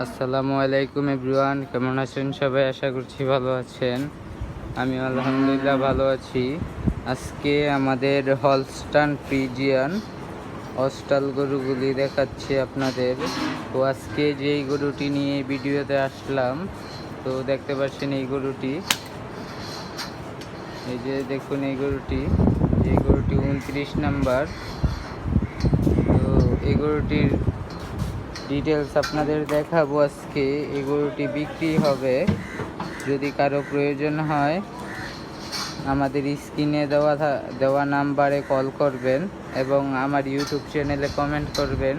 আসসালামু আলাইকুম এভরিওয়ান, কেমন আছেন সবাই? আশা করছি ভালো আছেন। আমি আলহামদুলিল্লাহ ভালো আছি। আজকে আমাদের হলস্টাইন ফ্রিজিয়ান অস্টাল গরুগুলি দেখাচ্ছি আপনাদের। তো আজকে যেই গরুটি নিয়ে ভিডিওতে আসলাম, তো দেখতে পাচ্ছেন এই গরুটি, এই যে দেখুন এই গরুটি 29 নাম্বার। তো এই গরুটির ডিটেলস আপনাদের দেখাবো আজকে। এই গরুটি বিক্রি হবে, যদি কারো প্রয়োজন হয় আমাদের স্ক্রিনে দেওয়া নাম্বারে কল করবেন এবং আমার ইউটিউব চ্যানেলে কমেন্ট করবেন।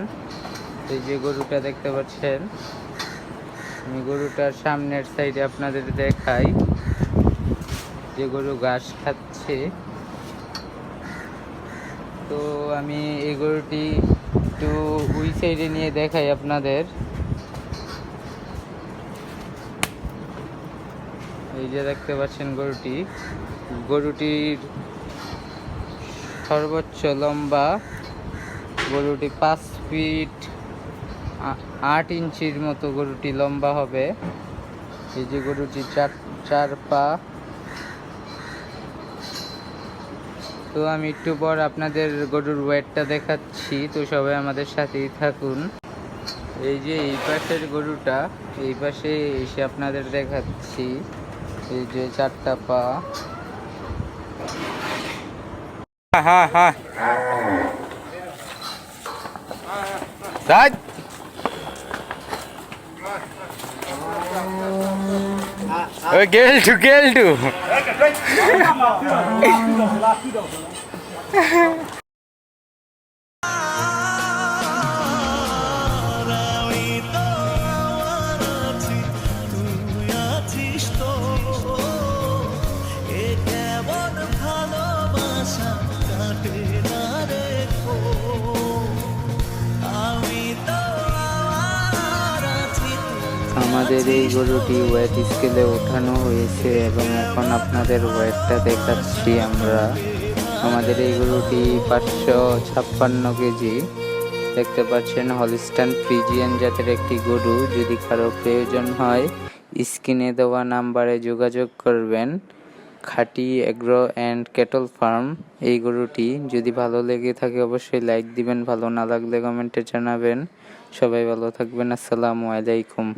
এই যে গরুটা দেখতে পাচ্ছেন, আমি গরুটার সামনের সাইডে আপনাদের দেখাই, যে গরু ঘাস খাচ্ছে। তো আমি এই গরুটি একটু ওই সাইডে নিয়ে দেখাই আপনাদের। এই যে দেখতে পাচ্ছেন গরুটির সর্বোচ্চ লম্বা, গরুটি 5 ফিট 8 ইঞ্চির মতো গরুটি লম্বা হবে। এই যে গরুটি চার পা। তো আমি একটু পর আপনাদের গরুর ওয়েটটা দেখাচ্ছি, তো সবাই আমাদের সাথেই থাকুন। এই যে এই পাশের গরুটা, এই পাশে এসে আপনাদের দেখাচ্ছি। এই যে 4টা পা। হ্যাঁ হ্যাঁ গেলটু আমাদের এই গরুটি ওয়েট স্কেলে ওঠানো হয়েছে এবং এখন আপনাদের ওয়েটটা দেখাচ্ছি আমরা। আমাদের এই গরুটি 556 কেজি। দেখতে পাচ্ছেন হলস্টাইন ফ্রিজিয়ান জাতের একটি গরু। যদি কারো প্রয়োজন হয় স্ক্রিনে দেওয়া নাম্বারে যোগাযোগ করবেন। খাঁটি এগ্রো অ্যান্ড ক্যাটল ফার্ম এই গরুটি। যদি ভালো লেগে থাকে অবশ্যই লাইক দিবেন, ভালো না লাগলে কমেন্টে জানাবেন। সবাই ভালো থাকবেন। আসসালামু আলাইকুম।